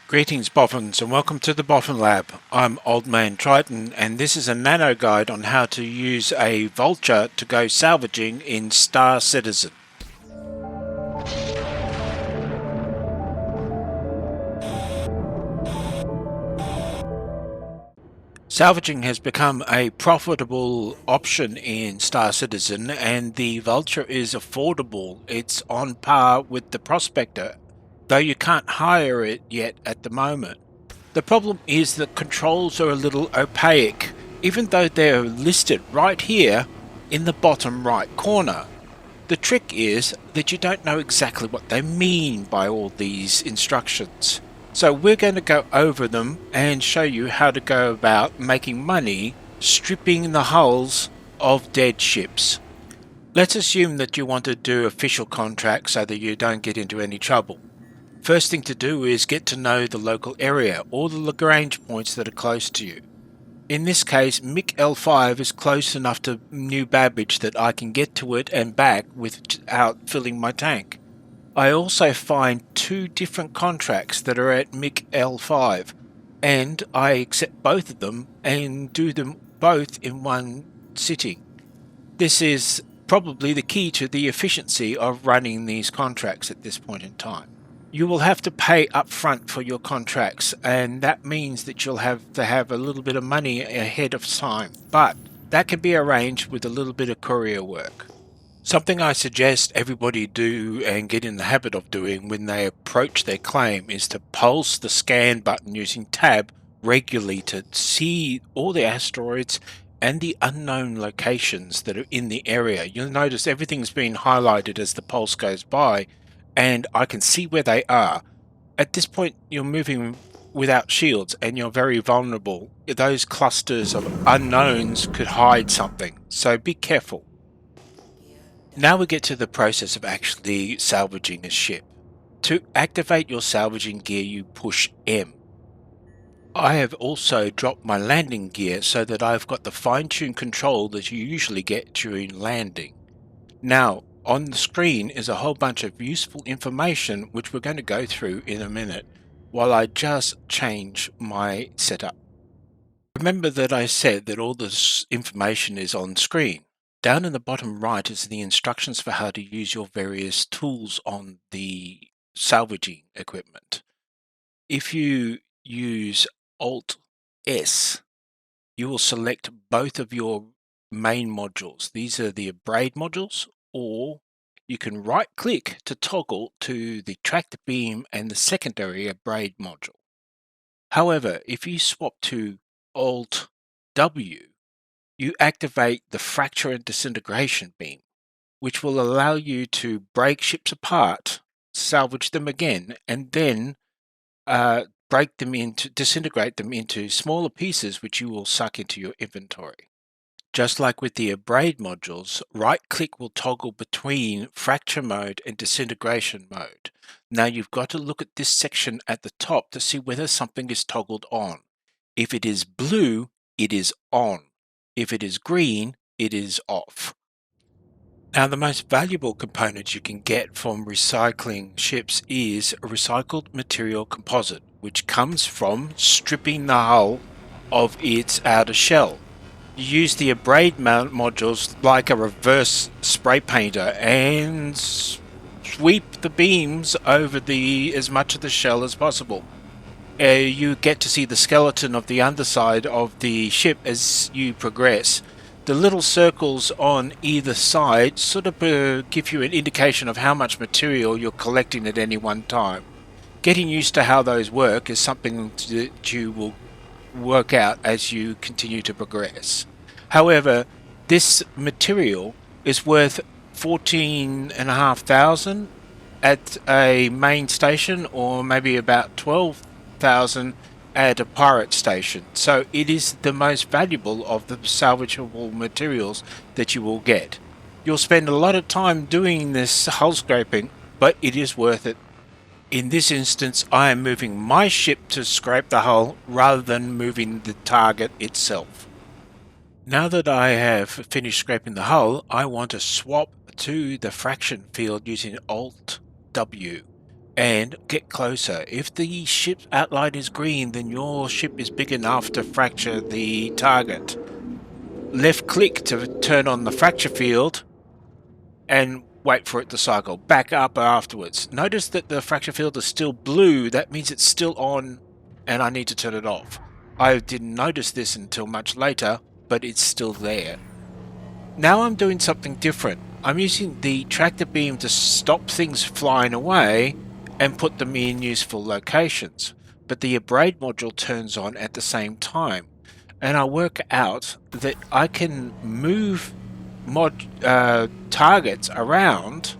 Greetings Boffins and welcome to the Boffin Lab. I'm Old Man Triton and this is a nano guide on how to use a Vulture to go salvaging in Star Citizen. Salvaging has become a profitable option in Star Citizen and the Vulture is affordable. It's on par with the Prospector, though you can't hire it yet at the moment. The problem is that controls are a little opaque, even though they're listed right here in the bottom right corner. The trick is that you don't know exactly what they mean by all these instructions. So we're going to go over them and show you how to go about making money stripping the hulls of dead ships. Let's assume that you want to do official contracts so that you don't get into any trouble. First thing to do is get to know the local area or the Lagrange points that are close to you. In this case, MiC L5 is close enough to New Babbage that I can get to it and back without filling my tank. I also find two different contracts that are at MiC L5 and I accept both of them and do them both in one sitting. This is probably the key to the efficiency of running these contracts at this point in time. You will have to pay up front for your contracts, and that means that you'll have to have a little bit of money ahead of time, but that can be arranged with a little bit of courier work. Something I suggest everybody do and get in the habit of doing when they approach their claim is to pulse the scan button using tab regularly to see all the asteroids and the unknown locations that are in the area. You'll notice everything's been highlighted as the pulse goes by, and I can see where they are. At this point, you're moving without shields and you're very vulnerable. Those clusters of unknowns could hide something, so be careful. Now we get to the process of actually salvaging a ship. To activate your salvaging gear, you push M. I have also dropped my landing gear so that I've got the fine-tuned control that you usually get during landing. Now, on the screen is a whole bunch of useful information which we're going to go through in a minute while I just change my setup. Remember that I said that all this information is on screen. Down in the bottom right is the instructions for how to use your various tools on the salvaging equipment. If you use Alt-S, you will select both of your main modules. These are the abrade modules, or you can right click to toggle to the tracked beam and the secondary abrade module. However, if you swap to Alt W, you activate the fracture and disintegration beam, which will allow you to break ships apart, salvage them again, and then disintegrate them into smaller pieces which you will suck into your inventory. Just like with the abrade modules, right-click will toggle between fracture mode and disintegration mode. Now you've got to look at this section at the top to see whether something is toggled on. If it is blue, it is on. If it is green, it is off. Now the most valuable component you can get from recycling ships is a recycled material composite, which comes from stripping the hull of its outer shell. You use the abrade modules like a reverse spray painter and sweep the beams over as much of the shell as possible. You get to see the skeleton of the underside of the ship as you progress. The little circles on either side sort of give you an indication of how much material you're collecting at any one time. Getting used to how those work is something that you will work out as you continue to progress. However, this material is worth 14,500 at a main station, or maybe about 12,000 at a pirate station. So it is the most valuable of the salvageable materials that you will get. You'll spend a lot of time doing this hull scraping, but it is worth it. In this instance, I am moving my ship to scrape the hull rather than moving the target itself. Now that I have finished scraping the hull, I want to swap to the fraction field using Alt W. and get closer. If the ship's outline is green, then your ship is big enough to fracture the target. Left click to turn on the fracture field and wait for it to cycle back up afterwards. Notice that the fracture field is still blue. That means it's still on and I need to turn it off. I didn't notice this until much later, but it's still there. Now I'm doing something different. I'm using the tractor beam to stop things flying away and put them in useful locations, but the abrade module turns on at the same time, and I work out that I can move targets around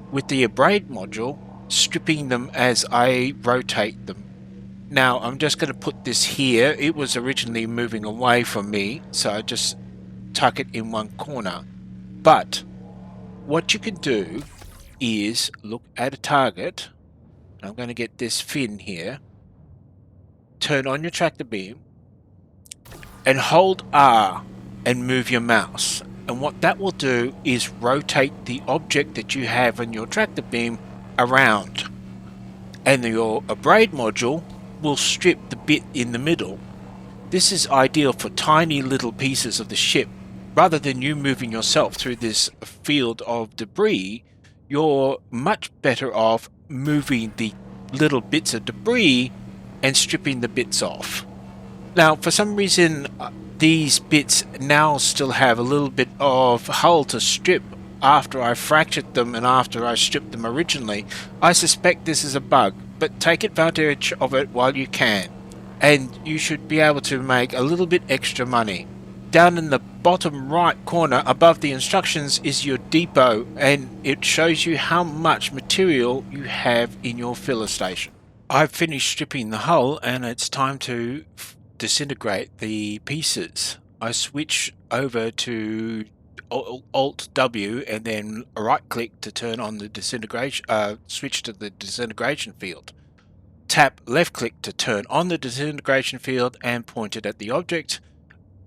with the abrade module, stripping them as I rotate them. Now I'm just going to put this here. It was originally moving away from me, so I just tuck it in one corner. But what you can do is look at a target. I'm going to get this fin here. Turn on your tractor beam and hold R and move your mouse. And what that will do is rotate the object that you have on your tractor beam around. And your abrade module will strip the bit in the middle. This is ideal for tiny little pieces of the ship. Rather than you moving yourself through this field of debris, you're much better off moving the little bits of debris and stripping the bits off. Now, for some reason, these bits now still have a little bit of hull to strip after I fractured them and after I stripped them originally. I suspect this is a bug, but take advantage of it while you can, and you should be able to make a little bit extra money. Down in the bottom right corner above the instructions is your depot, and it shows you how much material you have in your filler station. I've finished stripping the hull and it's time to disintegrate the pieces. I switch over to Alt W and then right click to turn on the disintegration, switch to the disintegration field. Tap left click to turn on the disintegration field and point it at the object.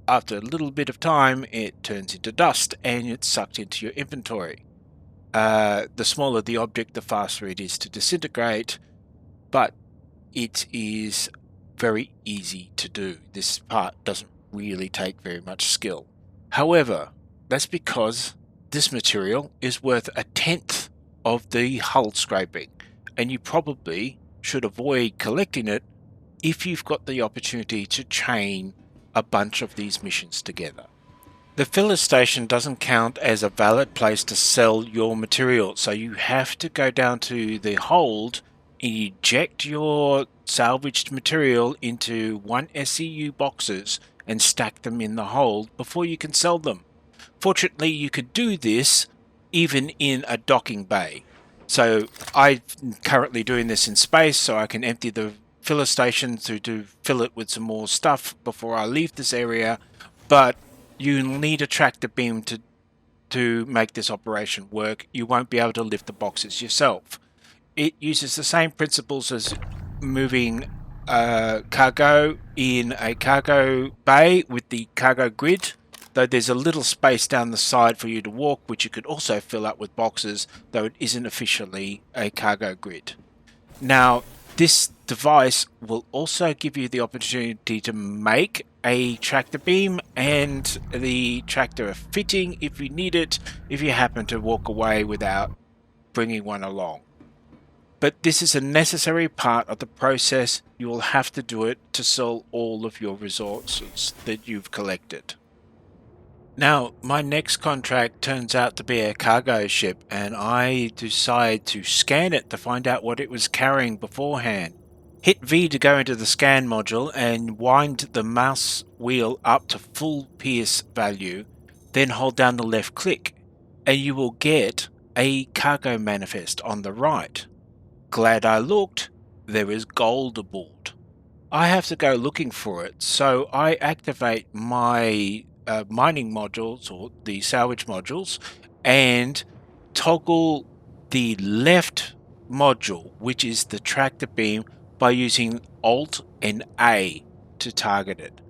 After a little bit of time, it turns into dust and it's sucked into your inventory. The smaller the object, the faster it is to disintegrate, but it is very easy to do. This part doesn't really take very much skill. However, that's because this material is worth 1/10 of the hull scraping, and you probably should avoid collecting it if you've got the opportunity to chain a bunch of these missions together. The filler station doesn't count as a valid place to sell your material, so you have to go down to the hold and eject your salvaged material into 1 SCU boxes and stack them in the hold before you can sell them. Fortunately, you could do this even in a docking bay. So I'm currently doing this in space so I can empty the filler station to fill it with some more stuff before I leave this area, but you need a tractor beam to make this operation work. You won't be able to lift the boxes yourself. It uses the same principles as moving cargo in a cargo bay with the cargo grid, though there's a little space down the side for you to walk, which you could also fill up with boxes, though it isn't officially a cargo grid. Now, this device will also give you the opportunity to make a tractor beam and the tractor fitting if you need it, if you happen to walk away without bringing one along. But this is a necessary part of the process. You will have to do it to sell all of your resources that you've collected. Now, my next contract turns out to be a cargo ship, and I decide to scan it to find out what it was carrying beforehand. Hit V to go into the scan module and wind the mouse wheel up to full pierce value, then hold down the left click, and you will get a cargo manifest on the right. Glad I looked, there is gold aboard. I have to go looking for it, so I activate my mining modules or the salvage modules and toggle the left module, which is the tractor beam, by using Alt and A to target it.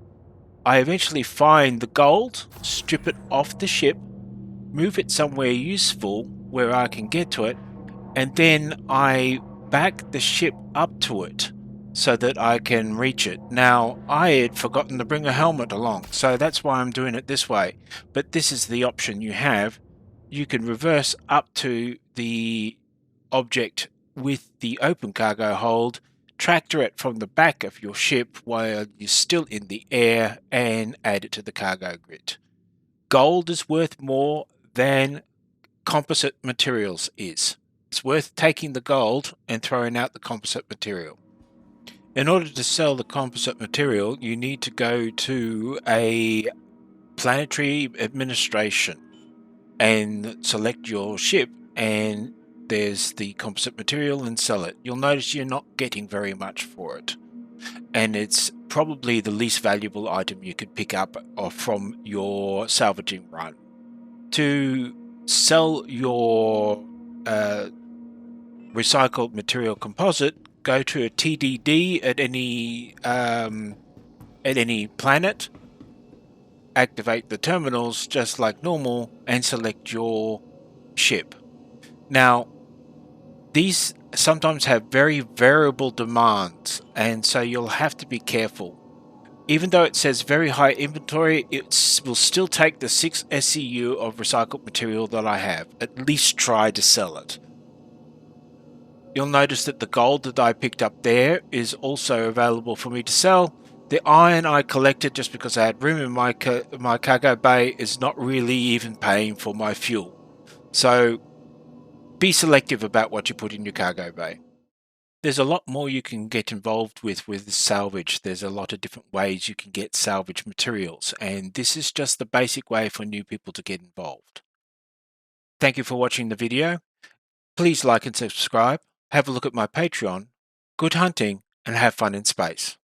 I eventually find the gold, strip it off the ship, move it somewhere useful where I can get to it, and then I back the ship up to it so that I can reach it. Now, I had forgotten to bring a helmet along, so that's why I'm doing it this way. But this is the option you have. You can reverse up to the object with the open cargo hold, tractor it from the back of your ship while you're still in the air, and add it to the cargo grid. Gold is worth more than composite materials is. It's worth taking the gold and throwing out the composite material. In order to sell the composite material, you need to go to a planetary administration and select your ship, and there's the composite material, and sell it. You'll notice you're not getting very much for it, and it's probably the least valuable item you could pick up from your salvaging run. To sell your recycled material composite, go to a TDD at any planet, activate the terminals just like normal, and select your ship. Now, these sometimes have very variable demands, and so you'll have to be careful. Even though it says very high inventory, it will still take the 6 SCU of recycled material that I have. At least try to sell it. You'll notice that the gold that I picked up there is also available for me to sell. The iron I collected just because I had room in my cargo bay is not really even paying for my fuel. So be selective about what you put in your cargo bay. There's a lot more you can get involved with salvage. There's a lot of different ways you can get salvage materials, and this is just the basic way for new people to get involved. Thank you for watching the video. Please like and subscribe. Have a look at my Patreon. Good hunting, and have fun in space.